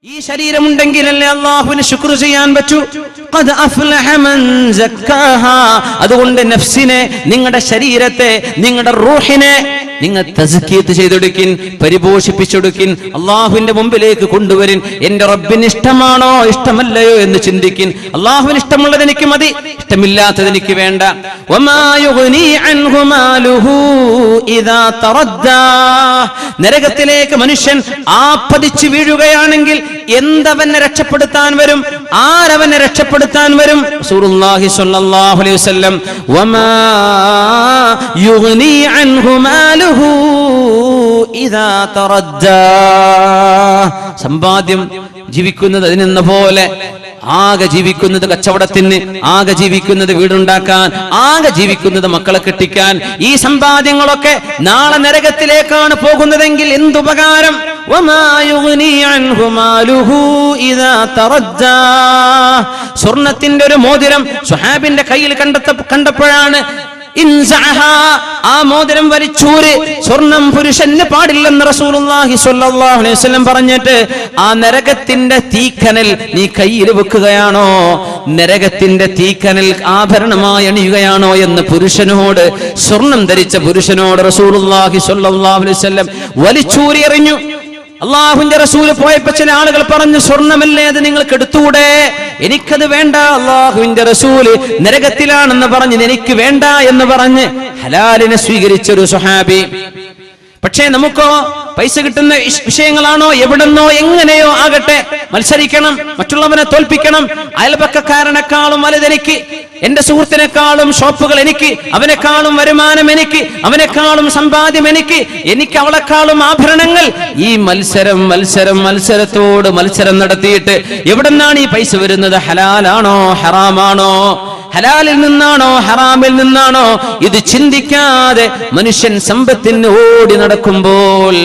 ഈ ശരീരമുണ്ടെങ്കിലല്ലേ അല്ലാഹുവിന് ശുക്ർ ചെയ്യാൻ പറ്റൂ. ഖദ് അഫ്ലഹ മൻ സക്കാഹാ. അതുകൊണ്ട് നഫ്സിനെ, നിങ്ങളുടെ ശരീരത്തെ, നിങ്ങളുടെ റൂഹിനെ നിങ്ങൾ തസ്കിയത്ത് ചെയ്തെടുക്കിൻ, പരിപോഷിപ്പിച്ചെടുക്കിൻ, അള്ളാഹുവിന്റെ മുമ്പിലേക്ക് കൊണ്ടുവരിൻ. എന്റെ റബ്ബിന് ഇഷ്ടമാണോ ഇഷ്ടമല്ലയോ എന്ന് ചിന്തിക്കിൻ. അള്ളാഹുവിന് ഇഷ്ടമുള്ളത് എനിക്ക് മതി, ഇഷ്ടമില്ലാത്തത് എനിക്ക് വേണ്ട. വമാ യുഗ്നി അൻഹു മാലുഹു ഇദാ തറദ്ദാ. നരകത്തിലേക്ക് മനുഷ്യൻ ആപ്പതിച്ചു വീഴുകയാണെങ്കിൽ എന്തവനെ രക്ഷപ്പെടുത്താൻ വരും? ആരവനെ രക്ഷപ്പെടുത്താൻ വരും? റസൂലുള്ളാഹി സ്വല്ലല്ലാഹു അലൈഹി വസല്ലം വമാ യുഗ്നി അൻഹു മാലുഹു ഇദാ തറദ്ദാ. സമ്പാദ്യം ജീവിക്കുന്നത് അതിനെന്ന പോലെ, ആകെ ജീവിക്കുന്നത് കച്ചവടത്തിന്, ആകെ ജീവിക്കുന്നത് വീടുണ്ടാക്കാൻ, ആകെ ജീവിക്കുന്നത് മക്കളെ കെട്ടിക്കാൻ. ഈ സമ്പാദ്യങ്ങളൊക്കെ നാളെ നരകത്തിലേക്കാണ് പോകുന്നതെങ്കിൽ എന്തുപകാരം? സ്വർണത്തിന്റെ ഒരു മോതിരം സ്വഹാബിന്റെ കയ്യിൽ കണ്ടപ്പോഴാണ് ആ മോതിരം വലിച്ചൂര്. സ്വർണം പുരുഷന് പാടില്ലെന്ന് റസൂലുള്ളാഹി സ്വല്ലല്ലാഹു അലൈഹി വസല്ലം പറഞ്ഞിട്ട് ആ നരകത്തിന്റെ തീക്കനൽ നീ കയ്യിൽ വെക്കുകയാണോ, നരകത്തിന്റെ തീക്കനൽ ആഭരണമായി അണിയുകയാണോ എന്ന് പുരുഷനോട്, സ്വർണം ധരിച്ച പുരുഷനോട് റസൂലുള്ളാഹി സ്വല്ലല്ലാഹു അലൈഹി വസല്ലം വലിച്ചൂരി എറിഞ്ഞു. അള്ളാഹുവിന്റെ റസൂല് പോയപ്പോ ചില ആളുകൾ പറഞ്ഞു, സ്വർണമല്ലേ അത് നിങ്ങൾക്ക് എടുത്തുകൂടെ? എനിക്കത് വേണ്ട. അള്ളാഹുവിന്റെ റസൂല് നരകത്തിലാണെന്ന് പറഞ്ഞ് എനിക്ക് വേണ്ട എന്ന് പറഞ്ഞ് ഹലാലിനെ സ്വീകരിച്ചൊരു സ്വഹാബി. പക്ഷേ നമുക്കോ പൈസ കിട്ടുന്ന വിഷയങ്ങളാണോ, എവിടെന്നോ എങ്ങനെയോ ആകട്ടെ, മത്സരിക്കണം, മറ്റുള്ളവനെ തോൽപ്പിക്കണം. അയൽപക്കക്കാരനെക്കാളും വലുതെനിക്ക്, എന്റെ സുഹൃത്തിനേക്കാളും ഷോപ്പുകൾ എനിക്ക്, അവനെക്കാളും വരുമാനം എനിക്ക്, അവനെക്കാളും സമ്പാദ്യം എനിക്ക് അവളെക്കാളും ആഭരണങ്ങൾ. ഈ മത്സരത്തോട് മത്സരം നടത്തിയിട്ട് എവിടെന്നാണ് ഈ പൈസ വരുന്നത്? ഹലാലാണോ ഹറാമാണോ? ഹലാലിൽ നിന്നാണോ ഹറാമിൽ നിന്നാണോ? ഇത് ചിന്തിക്കാതെ മനുഷ്യൻ സമ്പത്തിന് ഓടി നടക്കുമ്പോൾ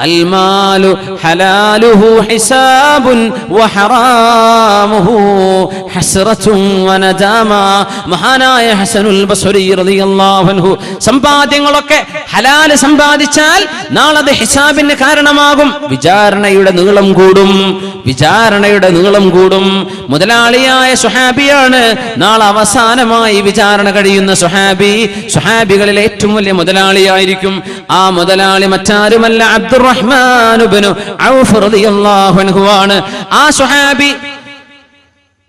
അൽമാലു ഹലാലുഹു ഹിസാബുൻ വഹറാമുഹു ഹസ്റത്തുൻ വനദാമ. മഹാനായ ഹസനുൽ ബസ്രി റളിയല്ലാഹു അൻഹു, സമ്പാദ്യങ്ങളൊക്കെ ഹലാൽ സമ്പാദിച്ചാൽ നാളെ ഹിസാബിന് കാരണമാകും. വിചാരണയുടെ നീളം കൂടും. മുതലാളിയായ സ്വഹാബിയാണ് നാളെ അവസാനമായി വിചാരണ കഴിയുന്ന സ്വഹാബികളിൽ ഏറ്റവും വലിയ മുതലാളിയായിരിക്കും. ആ മുതലാളി മറ്റാരുമല്ല, അബ്ദുറഹ്മാൻ ഇബ്നു ഔഫ് റളിയല്ലാഹു അൻഹു ആണ്. ആ സ്വഹാബി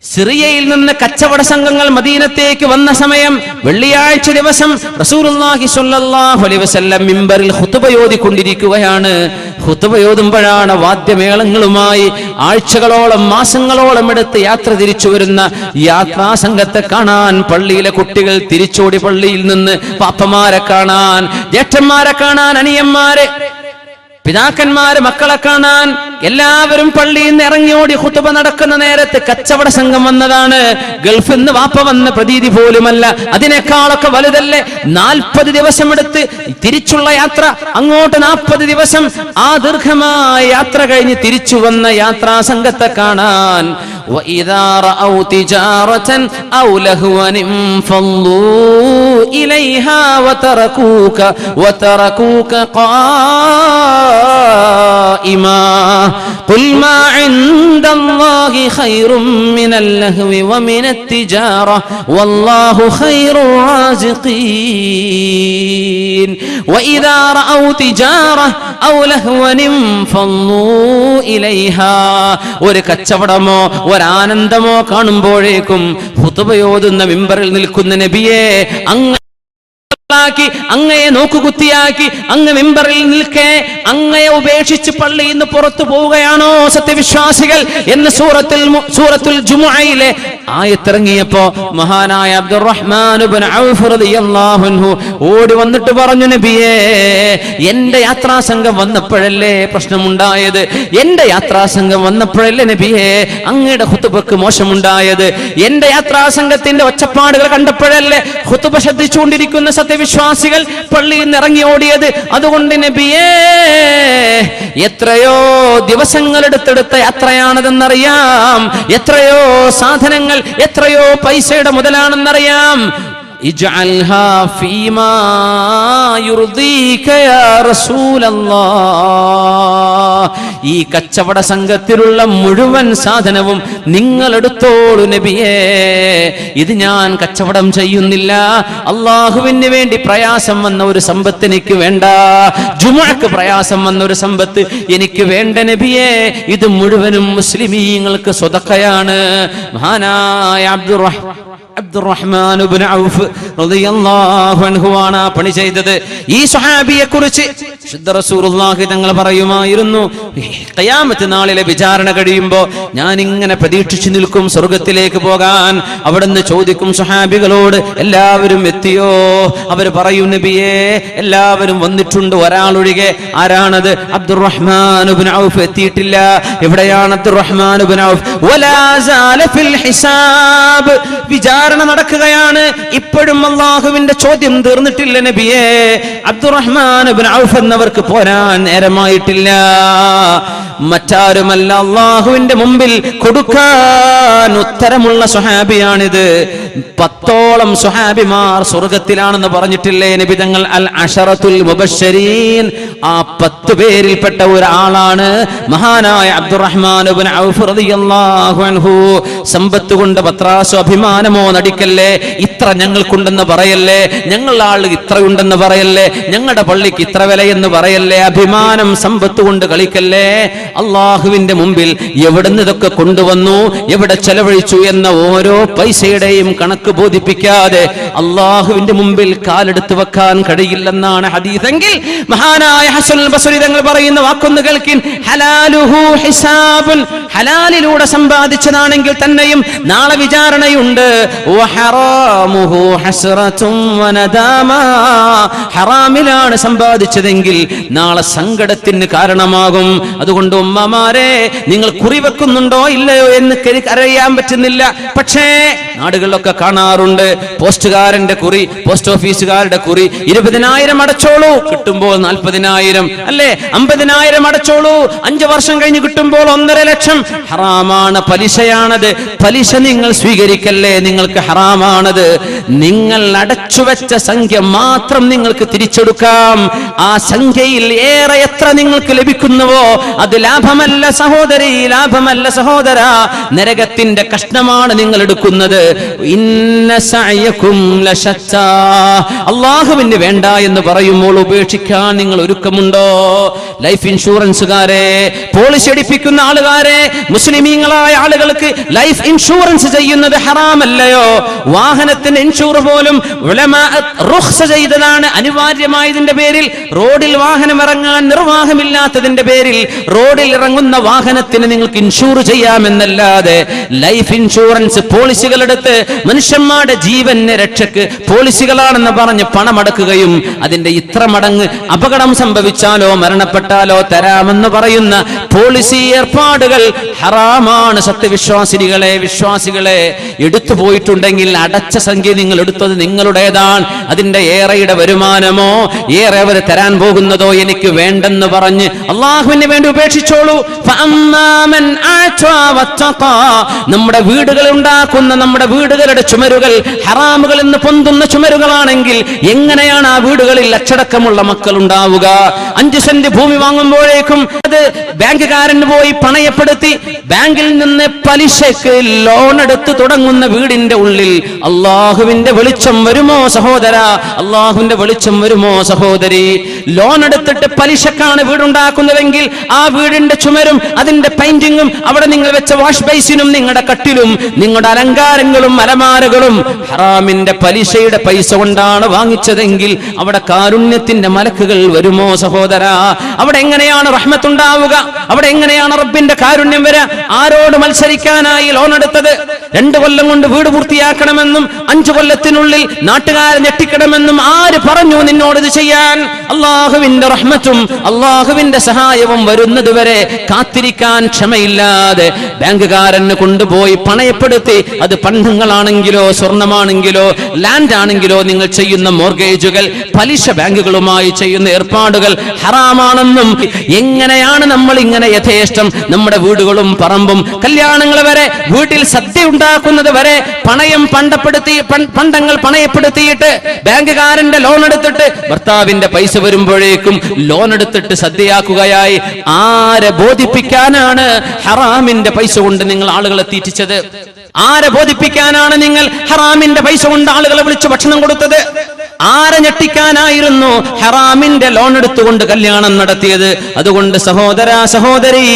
സിറിയയിൽ നിന്ന് കച്ചവട സംഘങ്ങൾ മദീനത്തേക്ക് വന്ന സമയം, വെള്ളിയാഴ്ച ദിവസം റസൂലുള്ളാഹി സ്വല്ലല്ലാഹു അലൈഹി വസല്ലം മിമ്പറിൽ ഖുതുബ ഓതിക്കൊണ്ടിരിക്കുകയാണ്. ഖുതുബ ഓതുമ്പോഴാണ് വാദ്യമേളങ്ങളുമായി ആഴ്ചകളോളം മാസങ്ങളോളം എടുത്ത് യാത്ര തിരിച്ചു വരുന്ന യാത്രാ സംഘത്തെ കാണാൻ പള്ളിയിലെ കുട്ടികൾ തിരിച്ചോടി പള്ളിയിൽ നിന്ന് പാപ്പമാരെ കാണാൻ, ജ്യേഷ്ഠന്മാരെ കാണാൻ, അനിയന്മാരെ, പിതാക്കന്മാര് മക്കളെ കാണാൻ എല്ലാവരും പള്ളിയിൽ നിന്ന് ഇറങ്ങിയോടി. ഖുതുബ നടക്കുന്ന നേരത്ത് കച്ചവട സംഘം വന്നതാണ്. ഗൾഫിൽ നിന്ന് വാപ്പ വന്ന പ്രതീതി പോലുമല്ല, അതിനേക്കാളൊക്കെ വലുതല്ലേ. 40 ദിവസം എടുത്ത് തിരിച്ചുള്ള യാത്ര, അങ്ങോട്ട് 40 ദിവസം. ആ ദീർഘമായ യാത്ര കഴിഞ്ഞ് തിരിച്ചു വന്ന യാത്രാ സംഘത്തെ കാണാൻ وَإِذَا رَأَوْا تِجَارَةً أَوْ لَهْوًا انفَضُّوا إِلَيْهَا وَتَرَكُوكَ قَائِمًا قُلْ مَا عِندَ اللَّهِ خَيْرٌ مِنَ اللَّهْوِ وَمِنَ التِّجَارَةِ وَاللَّهُ خَيْرُ الرَّازِقِينَ وَإِذَا رَأَوْا تِجَارَةً أَوْ لَهْوًا انفَضُّوا إِلَيْهَا. ഒരു കച്ചവടമോ ഒരാനന്ദമോ കാണുമ്പോഴേക്കും ഖുതുബയോതുന്ന മിമ്പറിൽ നിൽക്കുന്ന നബിയെ അങ്ങയെ നോക്കുകുത്തിയാക്കി അങ്ങ് മിമ്പറിൽ നിൽക്കെ അങ്ങയെ ഉപേക്ഷിച്ച് പള്ളിയിൽ നിന്ന് പുറത്തു പോവുകയാണോ സത്യവിശ്വാസികൾ എന്ന് സൂറത്തുൽ ജുമുഅയിലെ ആയത്തിറങ്ങിയപ്പോ മഹാനായ അബ്ദുറഹ്മാൻ ഇബ്നു ഔഫ് റളിയല്ലാഹു അൻഹു ഓടി വന്നിട്ട് പറഞ്ഞു, നബിയേ, എന്റെ യാത്രാ സംഘം വന്നപ്പോഴല്ലേ പ്രശ്നമുണ്ടായത്? എന്റെ യാത്രാ സംഘം വന്നപ്പോഴല്ലേ നബിയേ അങ്ങയുടെ ഖുതുബക്ക് മോശമുണ്ടായത്? എന്റെ യാത്രാ സംഘത്തിന്റെ ഒച്ചപ്പാടുകൾ കണ്ടപ്പോഴല്ലേ ഖുതുബ ശ്രദ്ധിച്ചുകൊണ്ടിരിക്കുന്ന സത്യവിശ്വാസികൾ പള്ളിയിൽ നിന്ന് ഇറങ്ങി ഓടിയത്? അതുകൊണ്ട് നബിയേ, എത്രയോ ദിവസങ്ങൾ എടുത്തെടുത്ത യാത്രയാണതെന്നറിയാം, എത്രയോ സാധനങ്ങൾ, എത്രയോ പൈസയുടെ മുതലാണെന്നറിയാം. ഇജ്അൽഹാ ഫീമാ യുർദീക യാ റസൂലല്ലാഹ്. ഈ കച്ചവട സംഘത്തിലുള്ള മുഴുവൻ സാധനവും നിങ്ങൾ എടുത്തോളൂ നബിയേ. ഇത് ഞാൻ കച്ചവടം ചെയ്യുന്നില്ല, അള്ളാഹുവിന് വേണ്ടി പ്രയാസം വന്ന ഒരു സമ്പത്ത് എനിക്ക് വേണ്ട, ജുമുഅക്ക് പ്രയാസം വന്ന ഒരു സമ്പത്ത് എനിക്ക് വേണ്ട നബിയേ. ഇത് മുഴുവനും മുസ്ലിമീങ്ങൾക്ക് സ്വതക്കയാണ്. മഹാനായ അബ്ദുറഹ്മാൻ ഇബ്നു ഔഫ് റളിയല്ലാഹു അൻഹു ആണ് പണി ചെയ്തത്. ഈ സ്വഹാബിയെ കുറിച്ച് ശുദ്ധ റസൂലുള്ളാഹി തങ്ങൾ പറയുമായിരുന്നു, ഖിയാമത്ത് നാളിലെ വിചാരണ കഴിയുമ്പോൾ ഞാൻ ഇങ്ങനെ പ്രതീക്ഷിച്ചു നിൽക്കും സ്വർഗത്തിലേക്ക് പോകാൻ. അവിടുന്ന് ചോദിക്കും സ്വഹാബികളോട്, എല്ലാവരും എത്തിയോ? അവർ പറയും, നബിയേ എല്ലാവരും വന്നിട്ടുണ്ട്, ഒരാളൊഴികെ. ആരാണത്? അബ്ദുറഹ്മാൻ ഇബ്നു ഔഫ് എത്തിയിട്ടില്ല. എവിടെയാണ് അബ്ദുറഹ്മാൻ ഇബ്നു ഔഫ്? വലാ സാല ഫിൽ ഹിസാബ്. വിചാരണ നടക്കുകയാണ്, ഇപ്പോഴും അല്ലാഹുവിന്റെ ചോദ്യം തീർന്നിട്ടില്ല നബിയേ. അബ്ദുറഹ്മാൻ ഇബ്നു ഔഫ് എന്നവർക്ക് പോരാൻ നേരമായിട്ടില്ല. മറ്റാരുമല്ല, അല്ലാഹുവിന്റെ മുമ്പിൽ കൊടുക്കാൻ ഉത്തരമുള്ള സ്വഹാബിയാണിത്. 10ഓളം സ്വഹാബിമാർ സ്വർഗത്തിലാണെന്ന് പറഞ്ഞിട്ടില്ലേ നബി തങ്ങൾ? അൽ അശറത്തുൽ മുബശ്ശരീൻ, ആ 10 പേരിൽപ്പെട്ട ഒരാളാണ് മഹാനായ അബ്ദുറഹ്മാൻ ഇബ്നു ഔഫ് റളിയല്ലാഹു അൻഹു. സമ്പത്ത് കൊണ്ട് പത്രാസോ അഭിമാനമോ നടിക്കല്ലേ, ഇത്ര ഞങ്ങൾക്കുണ്ടെന്ന് പറയല്ലേ, ഞങ്ങളുടെ ആൾ ഇത്രയുണ്ടെന്ന് പറയല്ലേ, ഞങ്ങളുടെ പള്ളിക്ക് ഇത്ര വിലയെന്ന് പറയല്ലേ, അഭിമാനം സമ്പത്ത് കൊണ്ട് കളിക്കല്ലേ. അള്ളാഹുവിന്റെ മുമ്പിൽ എവിടുന്ന് ഇതൊക്കെ കൊണ്ടുവന്നു, എവിടെ ചെലവഴിച്ചു എന്ന ഓരോ പൈസയുടെയും കണക്ക് ബോധിപ്പിക്കാതെ അള്ളാഹുവിന്റെ മുമ്പിൽ കാലെടുത്ത് വെക്കാൻ കഴിയില്ലെന്നാണ് ഹദീസെങ്കിൽ മഹാനായ ഹസനുൽ ബസ്രി തങ്ങൾ പറയുന്ന വാക്കൊന്ന് കേൾക്കിൻ. ഹലാലുഹു ഹിസാബുൻ, ഹലാലിലൂടെ സമ്പാദിച്ചതാണെങ്കിൽ തന്നെയും നാളെ വിചാരണയുണ്ട്. വഹറാമുഹു ഹസ്റത്തും വനദാമ, ഹറാമിലാണ് സമ്പാദിച്ചതെങ്കിൽ നാളെ സങ്കടത്തിന് കാരണമാകും. അതുകൊണ്ട് ഉമ്മമാരെ, നിങ്ങൾ കുറിവെക്കുന്നുണ്ടോ ഇല്ലയോ എന്ന് അറിയാൻ പറ്റുന്നില്ല. പക്ഷേ നാടുകളിലൊക്കെ കാണാറുണ്ട്, പോസ്റ്റുകാരന്റെ കുറി, പോസ്റ്റ് ഓഫീസുകാരുടെ കുറി, 20,000 അടച്ചോളൂ, കിട്ടുമ്പോൾ 40,000, അല്ലേ 50,000 അടച്ചോളൂ, 5 വർഷം കഴിഞ്ഞ് കിട്ടുമ്പോൾ 1.5 ലക്ഷം. ഹറാമാണ്, പലിശയാണത്. പലിശ നിങ്ങൾ സ്വീകരിക്കല്ലേ, നിങ്ങൾക്ക് ഹറാമാണത്. നിങ്ങൾ അടച്ചുവെച്ച സംഖ്യ മാത്രം നിങ്ങൾക്ക് തിരിച്ചെടുക്കാം. ആ സംഖ്യയിൽ ഏറെ എത്ര നിങ്ങൾക്ക് ലഭിക്കുന്നുവോ അത് ലാഭമല്ല സഹോദരി, ലാഭമല്ല സഹോദര, നരകത്തിന്റെ കഷ്ണമാണ് നിങ്ങൾ എടുക്കുന്നത്. ഇന്ന സഅയകും ലശത്താ, അല്ലാഹുവിന് വേണ്ട എന്ന് പറയുമ്പോൾ ഉപേക്ഷിക്കാൻ നിങ്ങൾ ഒരുക്കമുണ്ടോ? ലൈഫ് ഇൻഷുറൻസുകാരെ, പോളിസി എടുപ്പിക്കുന്ന ആളുകാരെ, മുസ്ലിമീങ്ങളായ ആളുകൾക്ക് ലൈഫ് ഇൻഷുറൻസ് ചെയ്യുന്നത് ഹറാമല്ലയോ? വാഹനത്തിന് ഇൻഷൂർ പോലും ഉലമാ റുഖ്സ ചെയ്തതാണ്. അനിവാര്യമായതിന്റെ പേരിൽ, റോഡിൽ വാഹനം ഇറങ്ങാൻ നിർവാഹമില്ലാത്തതിന്റെ പേരിൽ റോഡിൽ ഇറങ്ങുന്ന വാഹനത്തിന് നിങ്ങൾക്ക് ഇൻഷൂർ ചെയ്യാമെന്നല്ലാതെ ലൈഫ് ഇൻഷുറൻസ് പോളിസികൾ എടുത്ത് മനുഷ്യന്മാരുടെ ജീവന് രക്ഷക്ക് പോളിസികളാണെന്ന് പറഞ്ഞ് പണമടക്കുകയും അതിന്റെ ഇത്ര മടങ്ങ് അപകടം സംഭവിച്ചാലോ മരണപ്പെട്ടാലോ തരാമെന്ന് പറയുന്ന പോളിസി ഏർപ്പാടുകൾ ഹറാമാണ്. സത്യവിശ്വാസികളെ, വിശ്വാസികളെ, എടുത്തു പോയിട്ടുണ്ടെങ്കിൽ അടച്ച സംഖ്യ നിങ്ങൾ എടുത്തത് നിങ്ങളുടേതാണ്. അതിന്റെ ഏറെയുടെ വരുമാനമോ ഏറെ അവർ തരാൻ പോകുന്നതോ എനിക്ക് വേണ്ടെന്ന് പറഞ്ഞ് അള്ളാഹുവിന് വേണ്ടി ഉപേക്ഷിച്ചോളൂ. നമ്മുടെ വീടുകൾ ഉണ്ടാക്കുന്ന, നമ്മുടെ വീടുകളുടെ ചുമരുകൾ ഹറാമുകൾ എന്ന് പൊന്തുന്ന ചുമരുകളാണെങ്കിൽ എങ്ങനെയാണ് ആ വീടുകളിൽ അച്ചടക്കമുള്ള മക്കൾ ഉണ്ടാവുക? 5 സെന്റ് ഭൂമി വാങ്ങുമ്പോഴേക്കും അത് ബാങ്കുകാരന് പോയി പണയപ്പെടുത്തി ബാങ്കിൽ നിന്ന് പലിശക്ക് ലോൺ എടുത്ത് തുടങ്ങുന്ന വീടിന്റെ ഉള്ളിൽ അള്ളാഹുവിന്റെ വെളിച്ചം വരുമോ സഹോദര? അള്ളാഹുവിന്റെ വെളിച്ചം വരുമോ സഹോദരി? ലോൺ എടുത്തിട്ട് പലിശക്കാണ് വീടുണ്ടാക്കുന്നതെങ്കിൽ ആ വീടിന്റെ ചുമരും അതിന്റെ പെയിന്റിങ്ങും അവിടെ നിങ്ങൾ വെച്ച വാഷ് ബേസിനും നിങ്ങളുടെ കട്ടിലും നിങ്ങളുടെ അലങ്കാരങ്ങളും അലമാരകളും ഹറാമിന്റെ പലിശയുടെ പൈസ കൊണ്ടാണ് വാങ്ങിച്ചതെങ്കിൽ അവിടെ കാരുണ്യത്തിന്റെ മലക്കുകൾ വരുമോ സഹോദര? അവിടെ എങ്ങനെയാണ് റഹ്മത്തുണ്ടാവുക? അവിടെ എങ്ങനെയാണ് റബ്ബിന്റെ കാരുണ്യം വരിക? ആരോട് മത്സരിക്കാനായി ലോൺ എടുത്തത്? 2 കൊല്ലം കൊണ്ട് വീട് പൂർത്തിയാക്കണമെന്നും 5 കൊല്ലത്തിനുള്ളിൽ നാട്ടുകാരെ ഞെട്ടിക്കണമെന്നും ആര് പറഞ്ഞു നിന്നോട് ഇത് ചെയ്യാൻ? അള്ളാഹുവിന്റെ റഹ്മത്തും അള്ളാഹുവിന്റെ സഹായവും വരുന്നത് വരെ കാത്തിരിക്കാൻ ക്ഷമയില്ലാതെ ബാങ്കുകാരന് കൊണ്ടുപോയി പണയപ്പെടുത്തി, അത് പണ്ടങ്ങളാണെങ്കിലോ സ്വർണമാണെങ്കിലോ ലാൻഡ് ആണെങ്കിലോ നിങ്ങൾ ചെയ്യുന്ന മോർഗേജുകൾ, പലിശ ബാങ്കുകളുമായി ചെയ്യുന്ന ഏർപ്പാടുകൾ ഹറാമാണെന്നും എങ്ങനെയാണ് നമ്മൾ ഇങ്ങനെ അങ്ങനെ യഥേഷ്ടം നമ്മുടെ വീടുകളും പറമ്പും കല്യാണങ്ങൾ വരെ, വീട്ടിൽ സദ്യ ഉണ്ടാക്കുന്നത് വരെ പണ്ടങ്ങൾ പണയപ്പെടുത്തിയിട്ട് ബാങ്കുകാരന്റെ ലോൺ എടുത്തിട്ട് ഭർത്താവിന്റെ പൈസ വരുമ്പോഴേക്കും ലോൺ എടുത്തിട്ട് സദ്യയാക്കുകയായി. ആരെ ബോധിപ്പിക്കാനാണ് ഹറാമിന്റെ പൈസ കൊണ്ട് നിങ്ങൾ ആളുകളെ തീറ്റിച്ചത്? ആരെ ബോധിപ്പിക്കാനാണ് നിങ്ങൾ ഹറാമിന്റെ പൈസ കൊണ്ട് ആളുകളെ വിളിച്ച് ഭക്ഷണം കൊടുത്തത്? ആരെ ഞെട്ടിക്കാനായിരുന്നു ഹറാമിന്റെ ലോൺ എടുത്തുകൊണ്ട് കല്യാണം നടത്തിയത്? അതുകൊണ്ട് സഹോദര സഹോദരി,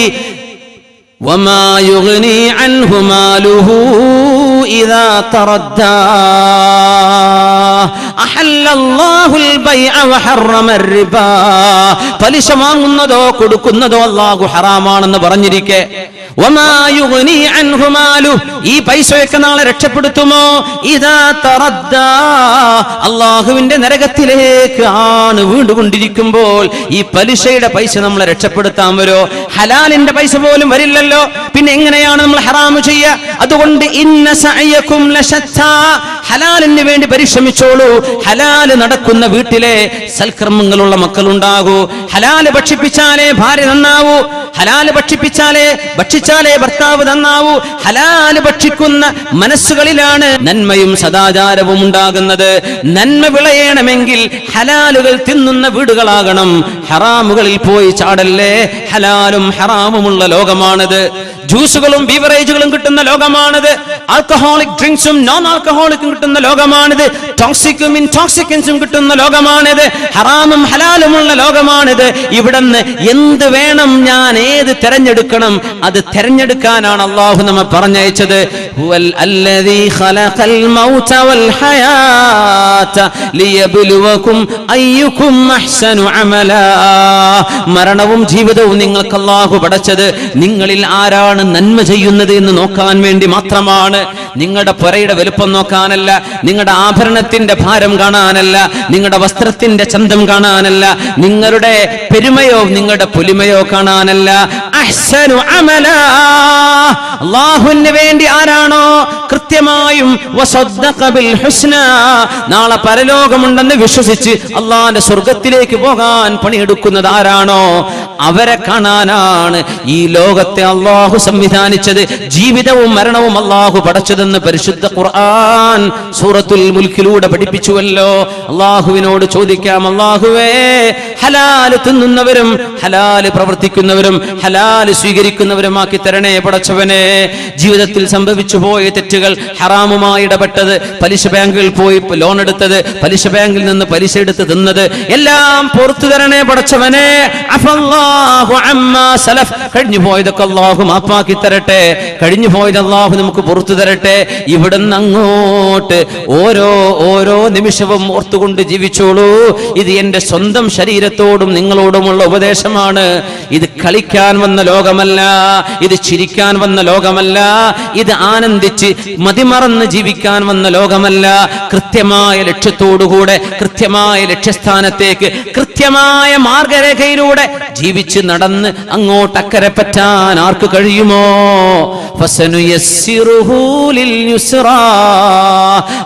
وما يغني عنه ماله إذا تردى أحل الله البيع وحرم الربا. പലിശ വാങ്ങുന്നതോ കൊടുക്കുന്നതോ അല്ലാഹു ഹറാമാണെന്ന് പറഞ്ഞിരിക്കെ വമാ യുഗ്നി അൻഹു മാലു, ഈ പൈസയൊക്കെ നാളെ രക്ഷപ്പെടുത്തുമോ? ഇദാ തറദ്ദാ, അല്ലാഹുവിന്റെ നരകത്തിലേക്ക് ആണ് വീണ്ടുകൊണ്ടിരിക്കുമ്പോൾ ഈ പലിശയുടെ പൈസ നമ്മളെ രക്ഷപ്പെടുത്താൻ വരുമോ? ഹലാലിന്റെ പൈസ പോലും വരില്ലല്ലോ, പിന്നെ എങ്ങനെയാണ് നമ്മൾ ഹറാമു ചെയ്യുക? അതുകൊണ്ട് ഇന്ന സഅയകും ലശത്താ, ഹലാലിന് വേണ്ടി പരിശ്രമിച്ചോളൂ. ഹലാല് നടക്കുന്ന വീട്ടിലെ സൽക്കർമ്മങ്ങളുള്ള മക്കളുണ്ടാകൂ. ഹലാല് ഭക്ഷിപ്പിച്ചാലേ ഭാര്യ നന്നാവൂ. ഹലാല് ഭക്ഷിച്ചാലേ ഭർത്താവ് നന്നാവൂ. ഹലാല് ഭക്ഷിക്കുന്ന മനസ്സുകളിലാണ് നന്മയും സദാചാരവും ഉണ്ടാകുന്നത്. നന്മ വിളയണമെങ്കിൽ ഹലാലുകൾ തിന്നുന്ന വീടുകളാകണം. ഹറാമുകളിൽ പോയി ചാടല്ലേ. ഹലാലും ഹറാമുമുള്ള ലോകമാണിത്. ജ്യൂസുകളും ബീവറേജുകളും കിട്ടുന്ന ലോകമാണിത്. ആൽക്കഹോളിക് ഡ്രിങ്ക്സും നോൺ ആൽക്കഹോളിക്കും കിട്ടുന്ന ലോകമാണിത്. ടോക്സിക്കും ഇൻടോക്സിക്കൻസും കിട്ടുന്ന ലോകമാണിത്. ഹറാമും ഹലാലുമുള്ള ലോകമാണിത്. ഇവിടുന്ന് എന്ത് വേണം, ഞാൻ ഏത് തെരഞ്ഞെടുക്കണം, അത് തെരഞ്ഞെടുക്കാനാണ് അല്ലാഹു നമ്മെ പറഞ്ഞയച്ചത്. ഹുവൽ അല്ലദീ ഖലഖൽ മൗത വൽ ഹയാത ലിയബ്ലുവകും അയ്യുകും അഹ്സനു അമലാ. മരണവും ജീവിതവും നിങ്ങൾക്ക് അല്ലാഹു പടച്ചത് നിങ്ങളിൽ ആരാണ് നന്മ ചെയ്യുന്നത് എന്ന് നോക്കാൻ വേണ്ടി മാത്രമാണ്. നിങ്ങളുടെ പുരയുടെ വലുപ്പം നോക്കാനല്ല, നിങ്ങളുടെ ആഭരണത്തിന്റെ ഭാരം കാണാനല്ല, നിങ്ങളുടെ വസ്ത്രത്തിന്റെ ചന്തം കാണാനല്ല, നിങ്ങളുടെ പെരുമയോ നിങ്ങളുടെ പൊലിമയോ കാണാനല്ല. അഹ്സനു അമലാ, അല്ലാഹുവിന് വേണ്ടി ആരാണോ കൃത്യമായും വസദ്ദഖ ബിൽ ഹുസ്ന, നാളെ പരലോകമുണ്ടെന്ന് വിശ്വസിച്ച് അല്ലാഹുവിന്റെ സ്വർഗ്ഗത്തിലേക്ക് പോകാൻ പണിയെടുക്കുന്നത് ആരാണോ അവരെ കാണാനാണ് ഈ ലോകത്തെ അല്ലാഹു സംവിധാനിച്ചത്. ജീവിതവും മരണവും അല്ലാഹു പടച്ചതെന്ന് പരിശുദ്ധ ഖുർആൻ സൂറത്തുൽ മുൽക്കിലൂടെ പഠിപ്പിച്ചുവല്ലോ. അല്ലാഹുവിനോട് ചോദിക്കാം, അല്ലാഹുവേ, ഹലാല് തിന്നുന്നവരും ഹലാല് പ്രവർത്തിക്കുന്നവരും ഹലാല് സ്വീകരിക്കുന്നവരുമാക്കി തരണേ പടച്ചവനെ. ജീവിതത്തിൽ സംഭവിച്ചു പോയ തെറ്റുകൾ, ഹറാമുമായി ഇടപെട്ടത്, പലിശ ബാങ്കിൽ പോയി ലോൺ എടുത്തത്, പലിശ ബാങ്കിൽ നിന്ന് പലിശ എടുത്ത് തിന്നത്, എല്ലാം പുറത്തു തരണേ പടച്ചവനെ. അഫല്ലാഹു അമ്മാ സലഫ്, കഴിഞ്ഞു പോയതൊക്കെ അല്ലാഹു മാപ്പാക്കി തരട്ടെ. കഴിഞ്ഞു പോയത് അല്ലാഹു നമുക്ക് പുറത്തു തരട്ടെ. ഇവിടുന്ന് അങ്ങോട്ട് ഓരോ നിമിഷവും ഓർത്തുകൊണ്ട് ജീവിച്ചോളൂ. ഇത് എന്റെ സ്വന്തം ശരീരത്തോടും നിങ്ങളോടുമുള്ള ഉപദേശമാണ്. ഇത് കളിക്കാൻ വന്ന ലോകമല്ല, ഇത് ചിരിക്കാൻ വന്ന ലോകമല്ല, ഇത് ആനന്ദിച്ച് മതിമറന്ന് ജീവിക്കാൻ വന്ന ലോകമല്ല. കൃത്യമായ ലക്ഷ്യത്തോടുകൂടെ കൃത്യമായ ലക്ഷ്യസ്ഥാനത്തേക്ക് കൃത്യമായ മാർഗരേഖയിലൂടെ ജീവിച്ച് നടന്ന് അങ്ങോട്ട് അക്കരെ പറ്റാൻ ആർക്ക് കഴിയുമോ? ഫസനുയസ്സിറുഹു ലിൽ യുസ്റാ,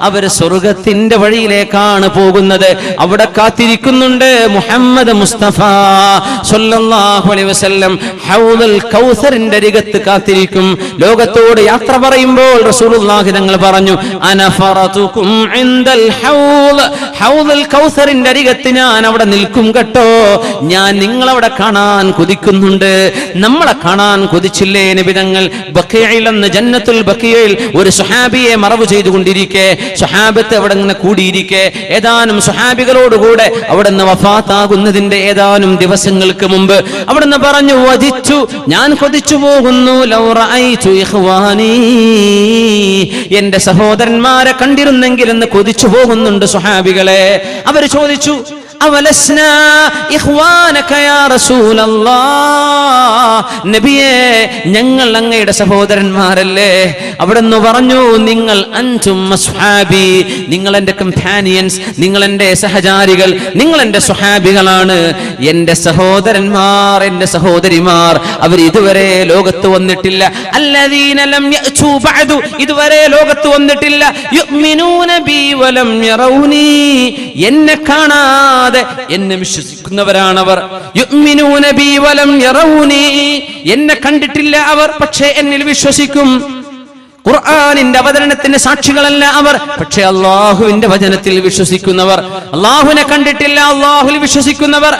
അവർ സ്വർഗ്ഗത്തിന്റെ വഴിയിലേക്കാണ് പോകുന്നത്. അവിടെ കാത്തിരിക്കുന്നുണ്ട് മുഹമ്മദ് മുസ്തഫ സ്വല്ലല്ലാഹു അലൈഹി വസല്ലം. ഹൗദുൽ കൗസറിന്റെ അരികത്ത് കാത്തിരിക്കും. ലോകത്തോട് യാത്ര പറയുമ്പോൾ റസൂലുള്ളാഹി തങ്ങൾ പറഞ്ഞു, അന ഫറതുകും ഇൻദൽ ഹൗദ്, ഹൗദുൽ കൗസറിന്റെ അരികത്ത് ഞാൻ അവിടെ നിൽക്കും കേട്ടോ. ഞാൻ നിങ്ങളവിടെ കാണാൻ കൊതിക്കുന്നുണ്ട്. നമ്മളെ കാണാൻ കൊതിച്ചില്ലേ നബി തങ്ങൾ? ബഖീഇൽ എന്ന് ജന്നത്തുൽ ബഖീഇൽ ഒരു സ്വഹാബിയെ മറവ് ചെയ്തുകൊണ്ടിരിക്കെ, സ്വഹാബത്ത് അവിടെ ഇങ്ങനെ കൂടിയിരിക്കെ, ഏതാനും സ്വഹാബികളോടുകൂടെ അവിടെ നിന്ന് വഫാത്താകുന്നതിന്റെ ഏതാനും ദിവസങ്ങൾക്ക് മുമ്പ് അവിടുന്ന് പറഞ്ഞു, വദിച്ചു, ഞാൻ കൊതിച്ചു പോകുന്നു, ലൗ റഅയ്തു ഇഖ്വാനി, എന്റെ സഹോദരന്മാരെ കണ്ടിരുന്നെങ്കിൽ എന്ന് കൊതിച്ചു പോകുന്നുണ്ട് സ്വഹാബികളെ. അവർ ചോദിച്ചു, അവലസ്നാ ഇഖ്വാനക യാ റസൂലല്ലാഹ്, നബിയേ, ഞങ്ങൾ അങ്ങയുടെ സഹോദരന്മാരല്ലേ? അവിടുന്ന് പറഞ്ഞു, നിങ്ങൾ അൻതും അസ്ഹാബി, നിങ്ങൾ എൻ്റെ കമ്പാനിയൻസ്, നിങ്ങൾ എൻ്റെ സഹചാരികൾ, നിങ്ങൾ എൻ്റെ സ്വഹാബികളാണ്. എൻ്റെ സഹോദരന്മാർ, എൻ്റെ സഹോദരിമാർ, അവർ ഇതുവരെ ലോകത്ത് വന്നിട്ടില്ല. അല്ലദീന ലം യഅ്തു ബഅദു, ഇതുവരെ ലോകത്ത് വന്നിട്ടില്ല. യുഅ്മിനൂന ബി വലം യറൗനി, എന്നെ കാണാൻ അല്ലാതെ എന്നെ വിശ്വസിക്കുന്നവരാണവർ. യുഅ്മിനൂന ബി വലം യറൗനി, എന്നെ കണ്ടിട്ടില്ല അവർ, പക്ഷേ എന്നിൽ വിശ്വസിക്കും. ഖുർആനിന്റെ അവതരണത്തിന് സാക്ഷികളല്ല അവർ, പക്ഷേ അല്ലാഹുവിന്റെ വചനത്തിൽ വിശ്വസിക്കുന്നവർ. അല്ലാഹുവിനെ കണ്ടിട്ടില്ല, അല്ലാഹുവിൽ വിശ്വസിക്കുന്നവർ.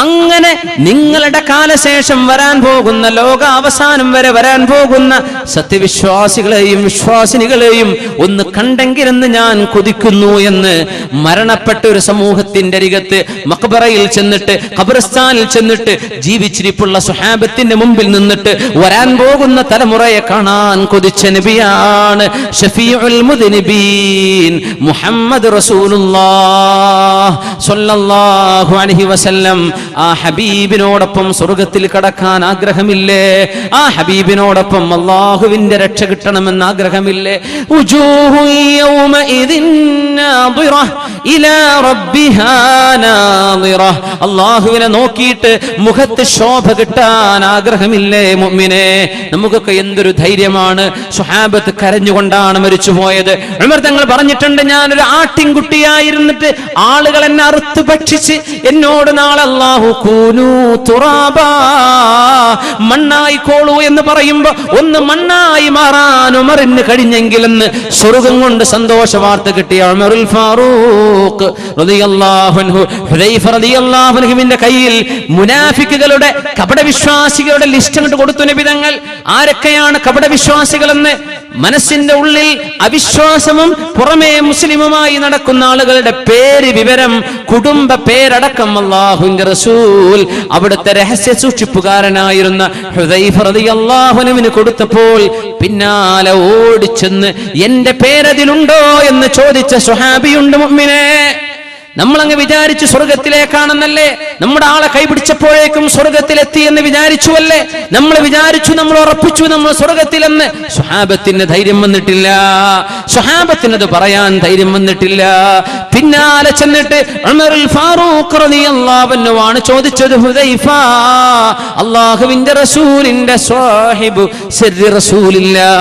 അങ്ങനെ നിങ്ങളുടെ കാലശേഷം വരാൻ പോകുന്ന, ലോകാവസാനം വരെ വരാൻ പോകുന്ന സത്യവിശ്വാസികളെയും വിശ്വാസിനികളെയും ഒന്ന് കണ്ടെങ്കിലെന്ന് ഞാൻ കൊതിക്കുന്നു എന്ന് മരണപ്പെട്ട ഒരു സമൂഹത്തിന്റെ അരികത്ത് മഖ്ബറയിൽ ചെന്നിട്ട്, ഖബർസ്ഥാനിൽ ചെന്നിട്ട് ജീവിച്ചിരിപ്പുള്ള സ്വഹാബത്തിന്റെ മുമ്പിൽ നിന്നിട്ട് വരാൻ പോകുന്ന തലമുറയെ കാണാൻ കൊതിച്ച നബിയാണ് ഷഫീഉൽ മുദ്നിബീൻ മുഹമ്മദ് റസൂലുള്ളാഹ് സ്വല്ലല്ലാഹു അലൈഹി വസല്ലം. ആ ഹബീബിനോടൊപ്പം സ്വർഗത്തിൽ കടക്കാൻ ആഗ്രഹമില്ലേ? ആ ഹബീബിനോടൊപ്പം അല്ലാഹുവിന്റെ രക്ഷ കിട്ടണമെന്ന് ആഗ്രഹമില്ലേ? ഉജൂഹു യൗമഇദിൻ നാദിറ ഇലാ റബ്ബിഹാ നാദിറ. അല്ലാഹുവിനെ നോക്കിയിട്ട് മുഖത്ത് ശോഭ കിട്ടാൻ ആഗ്രഹമില്ലേ മുഅ്മിനേ? നമുക്കൊക്കെ എന്തൊരു ധൈര്യമാണ്. സ്വഹാബത്ത് കരഞ്ഞുകൊണ്ടാണ് മരിച്ചുപോയത്. ഉമർ തങ്ങൾ പറഞ്ഞിട്ടുണ്ട്, ഞാനൊരു ആട്ടിൻകുട്ടിയായിരുന്നിട്ട് ആളുകൾ എന്നെ അറുത്ത് ഭക്ഷിച്ച് എന്നോട് നാളെ അല്ലാഹു കൂനൂ തുറാബാ, മണ്ണായിക്കോളൂ എന്ന് പറയുമ്പോ ഒന്ന് മണ്ണായി മാറാൻ ഉമറിന് കഴിഞ്ഞെങ്കിലെന്ന് സ്വർഗം കൊണ്ട് സന്തോഷ വാർത്ത കിട്ടിയ ഉമറുൽ ഫാറൂഖ് റളിയല്ലാഹു അൻഹു, ഹുദൈഫ റളിയല്ലാഹു അൻഹുവിന്റെ കയ്യിൽ മുനാഫിക്കുകളുടെ, കപടവിശ്വാസികളുടെ ലിസ്റ്റ് അങ്ങോട്ട് കൊടുത്തു നബി തങ്ങൾ. ആരൊക്കെയാണ് കപടവിശ്വാസികളെന്ന്? മനസ്സിന്റെ ഉള്ളിൽ അവിശ്വാസവും പുറമേ മുസ്ലിമുമായി നടക്കുന്ന ആളുകളുടെ പേര്, വിവരം, കുടുംബ പേരടക്കം അല്ലാഹുവിന്റെ റസൂൽ അവിടുത്തെ രഹസ്യ സൂക്ഷിപ്പുകാരനായിരുന്ന ഹുദൈഫ റളിയല്ലാഹു അൻഹുവിന് കൊടുത്തപ്പോൾ പിന്നാലെ ഓടിച്ചെന്ന് എന്റെ പേരതിലുണ്ടോ എന്ന് ചോദിച്ച സ്വഹാബിയുണ്ട് മുഅ്മിനേ. നമ്മളങ്ങ് വിചാരിച്ചു സ്വർഗത്തിലേക്കാണെന്നല്ലേ? നമ്മുടെ ആളെ കൈപിടിച്ചപ്പോഴേക്കും സ്വർഗത്തിലെത്തി എന്ന് വിചാരിച്ചുവല്ലേ? നമ്മൾ വിചാരിച്ചു, നമ്മൾ ഉറപ്പിച്ചു നമ്മൾ സ്വർഗത്തിലെന്ന്. സ്വഹാബത്തിന് ധൈര്യം വന്നിട്ടില്ല, സ്വഹാബത്തിനത് പറയാൻ ധൈര്യം വന്നിട്ടില്ല. പിന്നാലെ ചെന്നിട്ട് ഉമറുൽ ഫാറൂഖ് റളിയല്ലാഹു അൻഹു ആണ് ചോദിച്ചത്, ഹുദൈഫ, അല്ലാഹുവിന്റെ റസൂലിന്റെ സ്വഹിബ് സിർരി റസൂലില്ലാ,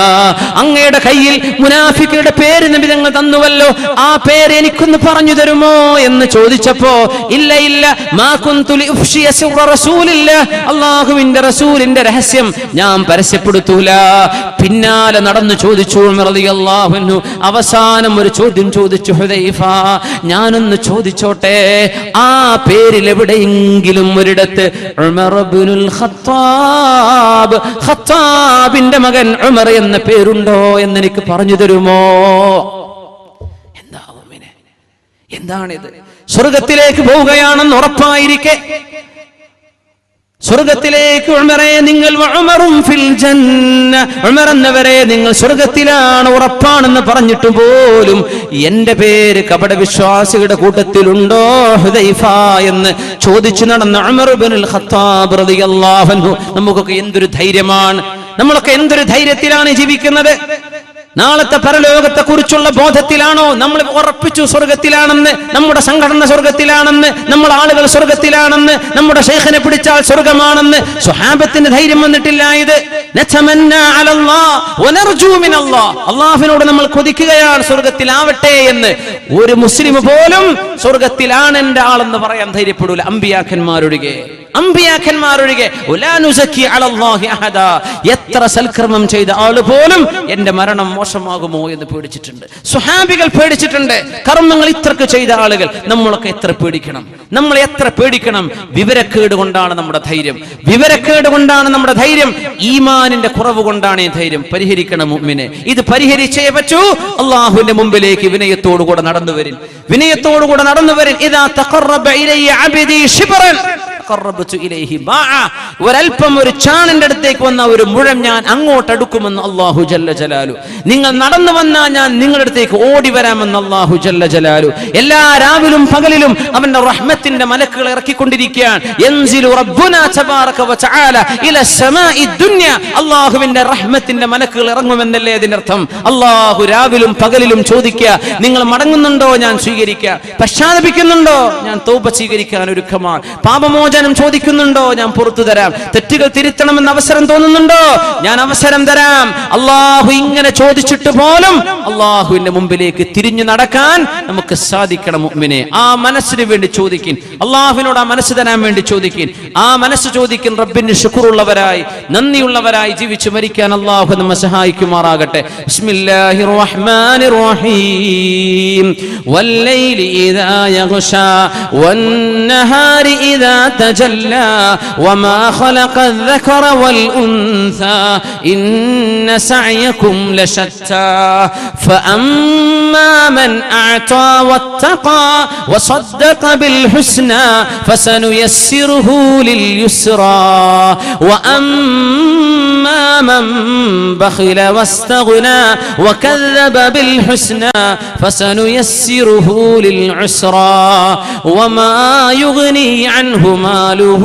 അങ്ങയുടെ കയ്യിൽ മുനാഫിക്കുകളുടെ പേര് നബി തങ്ങൾ തന്നുവല്ലോ, ആ പേര് എനിക്കൊന്ന് പറഞ്ഞു തരുമോ എന്ന് ചോദിച്ചപ്പോ ഇല്ല ഇല്ല, മാ കുന്തു ലിഉഫ്ശിയ സിർറ റസൂലില്ലാഹ്, അല്ലാഹുവിന്റെ റസൂലിന്റെ രഹസ്യം ഞാൻ പരസ്യപ്പെടുത്തൂല. പിന്നാലെ നടന്നു ചോദിച്ചു ഉമർ റളിയല്ലാഹു അൻഹു. അവസാനം ഒരു ചോദ്യം ചോദിച്ചു, ഹുദൈഫ, ഞാനൊന്ന് ചോദിച്ചോട്ടെ, ആ പേരിൽ എവിടെയെങ്കിലും ഒരിടത്ത് ഉമർ ഇബ്നുൽ ഖത്താബ്, ഖത്താബിന്റെ മകൻ ഉമർ എന്ന പേരുണ്ടോ എന്ന് എനിക്ക് പറഞ്ഞു തരുമോ? എന്താണിത്? സ്വർഗത്തിലേക്ക് പോവുകയാണെന്ന് ഉറപ്പായിരിക്കെ, സ്വർഗത്തിലേക്ക് ഉമറേ നിങ്ങൾ, ഉമറും ഫിൽ ജന്ന, ഉമർ എന്നവരെ നിങ്ങൾ സ്വർഗത്തിലാണ് ഉറപ്പാണെന്ന് പറഞ്ഞിട്ട് പോലും എന്റെ പേര് കപടവിശ്വാസികളുടെ കൂട്ടത്തിലുണ്ടോ ഹുദൈഫ എന്ന് ചോദിച്ചു നടന്ന ഉമർ ഇബ്നുൽ ഖത്താബ് റളിയല്ലാഹു അൻഹു. നമുക്കൊക്കെ എന്തൊരു ധൈര്യമാണ്, നമ്മളൊക്കെ എന്തൊരു ധൈര്യത്തിലാണ് ജീവിക്കുന്നത്. നാളത്തെ പരലോകത്തെ കുറിച്ചുള്ള ബോധത്തിലാണോ നമ്മൾ ഉറപ്പിച്ചു സ്വർഗത്തിലാണെന്ന്, നമ്മുടെ സംഘടന സ്വർഗത്തിലാണെന്ന്, നമ്മുടെ ആളുകൾ സ്വർഗത്തിലാണെന്ന്, നമ്മുടെ ശൈഖിനെ പിടിച്ചാൽ സ്വർഗമാണെന്ന്? സ്വഹാബത്തിന് ധൈര്യം വന്നിട്ടില്ല. ഇത് അല്ലാഹുവിനോട് നമ്മൾ കൊതിക്കുകയാണ് സ്വർഗത്തിലാവട്ടെ എന്ന്. ഒരു മുസ്ലിം പോലും സ്വർഗത്തിലാണ് എന്റെ ആളെന്ന് പറയാൻ ധൈര്യപ്പെടൂല, അമ്പിയാക്കന്മാരൊഴികെ, അമ്പിയാക്കന്മാരൊഴികെ. എത്ര സൽക്കർമ്മം ചെയ്ത ആള് പോലും എന്റെ മരണം മോശമാകുമോ എന്ന് പേടിച്ചിട്ടുണ്ട്. സ്വഹാബികൾ പേടിച്ചിട്ടുണ്ട്. കർമ്മങ്ങൾ ഇത്രക്ക് ചെയ്ത ആളുകൾ. നമ്മളൊക്കെ എത്ര പേടിക്കണം, നമ്മൾ എത്ര പേടിക്കണം. വിവരക്കേട് കൊണ്ടാണ് നമ്മുടെ ധൈര്യം, വിവരക്കേട് കൊണ്ടാണ് നമ്മുടെ ധൈര്യം. ഈമാനിന്റെ കുറവ് കൊണ്ടാണ് ഈ ധൈര്യം. പരിഹരിക്കണം മുഅ്മിനെ, ഇത് പരിഹരിച്ചേ പറ്റൂ. അല്ലാഹുവിന്റെ മുമ്പിലേക്ക് വിനയത്തോടുകൂടെ നടന്നു വരിൻ, വിനയത്തോടുകൂടെ നടന്നു വരിൻ. ഇദാ തഖറബ ഇലയ്യ അബ്ദി ശിബ്റൻ തഖറബതു ഇലൈഹി ബാഅ, ഒരൽപ്പം ഒരു ചാണിന്റെ അടുത്തേക്ക് വന്ന ഒരു മുഴം ഞാൻ അങ്ങോട്ട് അടുക്കുമെന്ന് അല്ലാഹു ജല്ല ജലാലു. നിങ്ങൾ നടന്നു വന്നാൽ ഞാൻ നിങ്ങളുടെ അടുത്തേക്ക് ഓടി വരാമെന്ന് അല്ലാഹു ജല്ല ജലാലു. എല്ലാ രാവിലും പകലിലും അവന്റെ റഹ്മത്തിന്റെ മലക്കുകൾ ഇറക്കിക്കൊണ്ടിരിക്കുകയാണ്. യൻസിലു റബ്ബുനാ തബാറക വ തആല ഇല സമാഇ ദുനിയ, അല്ലാഹുവിന്റെ റഹ്മത്തിന്റെ മലക്കുകൾ ഇറങ്ങുമെന്നല്ലേ അതിന്റെ അർത്ഥം. അല്ലാഹു രാവിലും പകലിലും ചോദിക്കുക, നിങ്ങൾ മടങ്ങുന്നുണ്ടോ? ഞാൻ സ്വീകരിക്കാം. പശ്ചാത്തപിക്കുന്നുണ്ടോ? ഞാൻ തൗബ സ്വീകരിക്കാൻ ഒരുക്കമാണ്. പാപമോചനം മോചനം ചോദിക്കുന്നുണ്ടോ? ഞാൻ പുറത്തു തരാം. തെറ്റുകൾ തിരുത്തണമെന്ന് അവസരം തോന്നുന്നുണ്ടോ? ഞാൻ അവസരം തരാം. അള്ളാഹു ഇങ്ങനെ ചോദിച്ചിട്ട് പോലും അള്ളാഹുവിന്റെ മുമ്പിലേക്ക് തിരിഞ്ഞു നടക്കാൻ നമുക്ക് സാധിക്കണം. മുഅ്മിനെ, ആ മനസ്സിന് വേണ്ടി ചോദിക്കിൻ. അള്ളാഹുവിനോട് ആ മനസ്സ് തരാൻ വേണ്ടി ചോദിക്കിൻ. ആ മനസ്സ് ചോദിക്കിൻ. റബ്ബിന് ശുക്റുള്ളവരായി, നന്ദിയുള്ളവരായി ജീവിച്ചു മരിക്കാൻ അള്ളാഹു നമ്മെ സഹായിക്കുമാറാകട്ടെ. ബിസ്മില്ലാഹിർ റഹ്മാനിർ റഹീം. വല്ലൈലി ഇദാ യഗ്ശാ വന്നഹാരി ഇദാ തജല്ലാ വമാ ഖലഖൽ ദകറ വൽ ഉൻസാ ഇന്ന സഅയകും ലശത്താ ഫഅമ്മാ മൻ അഅതാ വത്തഖാ വസദ്ദഖ ബിൽ ഹുസ്നാ ഫസനുയസ്സിറുഹു ലിൽ യുസ്റാ വഅമ്മാ മൻ ബഖില വസ്തഗ്നാ വകذب بالحسنى فسنيسره للعسرى وما يغني عنه ماله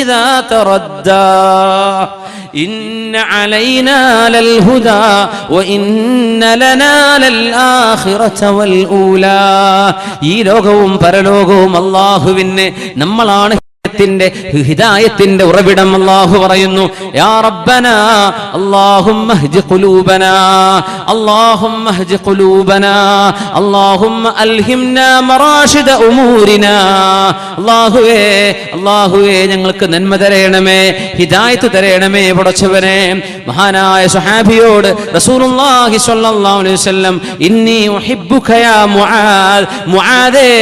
إذا تردى إن علينا للهدى وإن لنا للآخرة والأولى. ഈ ലോകവും പരലോകവും അല്ലാഹുവിനെ നമ്മളാണ് ഹിദായത്തിന്റെ ഉറവിടം. അല്ലാഹു പറയുന്നു, യാ റബ്ബനാ അല്ലാഹുമ്മ ഹ്ദി ഖുലൂബനാ അല്ലാഹുമ്മ ഹ്ദി ഖുലൂബനാ അല്ലാഹുമ്മ അൽഹിംനാ മറാഷിദ ഉമൂരിനാ. അല്ലാഹുവേ ഞങ്ങൾക്ക് നന്മ തരയണമേ, ഹിദായത്ത് തരയണമേ പടച്ചവനെ. മഹാനായ സ്വഹാബിയോട് റസൂലുള്ളാഹി സ്വല്ലല്ലാഹു അലൈഹി വസല്ലം ഇന്നി ഉഹിബ്ബുക യാ മുആദ്, മുആദേ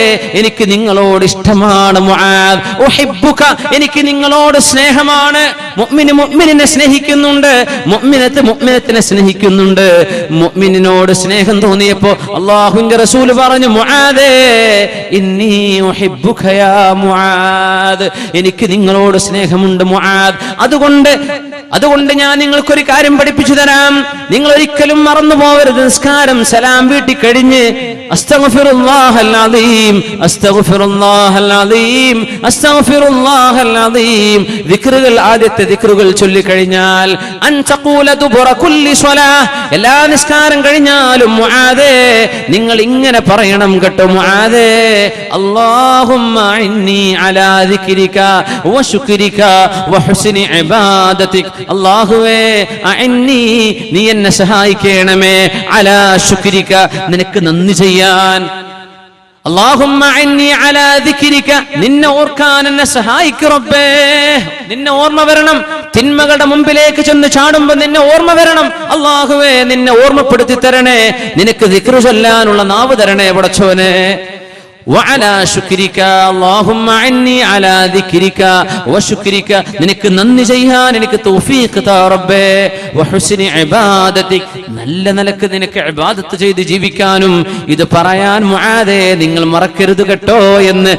എനിക്ക് നിങ്ങളോട് ഇഷ്ടമാണ്. മുആദ് എനിക്ക് നിങ്ങളോട് സ്നേഹമാണ്. മുഅ്മിനിനെ സ്നേഹിക്കുന്നുണ്ട്, മുഅ്മിനത്തിനെ സ്നേഹിക്കുന്നുണ്ട്. മുഅ്മിനിനോട് സ്നേഹം തോന്നിയപ്പോ അല്ലാഹുവിന്റെ റസൂൽ പറഞ്ഞു, മുആദേ ഇന്നി ഉഹിബ്ബുക യാ മുആദ്, എനിക്ക് നിങ്ങളോട് സ്നേഹമുണ്ട് മുആദ്. അതുകൊണ്ട് ഞാൻ നിങ്ങൾക്കൊരു കാര്യം പഠിപ്പിച്ചു തരാം. നിങ്ങൾ ഒരിക്കലും മറന്നു പോകരുത്. നിസ്കാരം സലാം വീട്ടി കഴിഞ്ഞ് അസ്തഗ്ഫിറുല്ലാഹൽ അദീം അസ്തഗ്ഫിറുല്ലാഹൽ അദീം അസ്തഗ്ഫിറുല്ലാഹൽ അദീം ദിക്റുകൾ, ആദ്യത്തെ ദിക്റുകൾ ചൊല്ലിക്കഴിഞ്ഞാൽ അൻ തഖൂല ദുബറ കുല്ലി സ്വലാഹ്, എല്ലാ നിസ്കാരം കഴിഞ്ഞാലും മുആദേ നിങ്ങൾ ഇങ്ങനെ പറയണം കേട്ടോ. മുആദേ അല്ലാഹുമ്മ ഇന്നി അലാ ദിക്രിക വശുക്രിക വഹുസ്നി ഇബാദതിക്. അല്ലാഹുവേ അഇന്നി, നീ എന്നെ സഹായിക്കണമേ, അലാ ശുക്രിക, നിനക്ക് നന്ദി ചെയ്യാൻ. അല്ലാഹുമ്മ അഇന്നി അലാ ദിക്രിക, നിന്നെ ഓർക്കാൻ എന്നെ സഹായിക്കു റബ്ബേ. നിന്നെ ഓർമ്മ വരണം. തിന്മകളുടെ മുമ്പിലേക്ക് ചെന്ന് ചാടുമ്പോൾ നിന്നെ ഓർമ്മ വരണം. അല്ലാഹുവേ നിന്നെ ഓർമ്മപ്പെടുത്തി തരണേ, നിനക്ക് ദിക്ർ ചൊല്ലാനുള്ള നാവ് തരണേ പടച്ചോനെ. വഅലാ ശുക്രിക അല്ലാഹുമ്മ അന്നി അലാ ദിക്രിക വശുക്രിക, നിനക്ക് നന്ദി ചെയ്യാൻ എനിക്ക് തൗഫീഖ് താ റബ്ബേ. വഹുസ്നി ഇബാദതിക്, നല്ല നിലക്ക് നിനക്ക് ഇബാദത്ത് ചെയ്ത് ജീവിക്കാനും ഇത് പറയാൻ മുആദേ നിങ്ങൾ മറക്കരുത് കേട്ടോ എന്ന്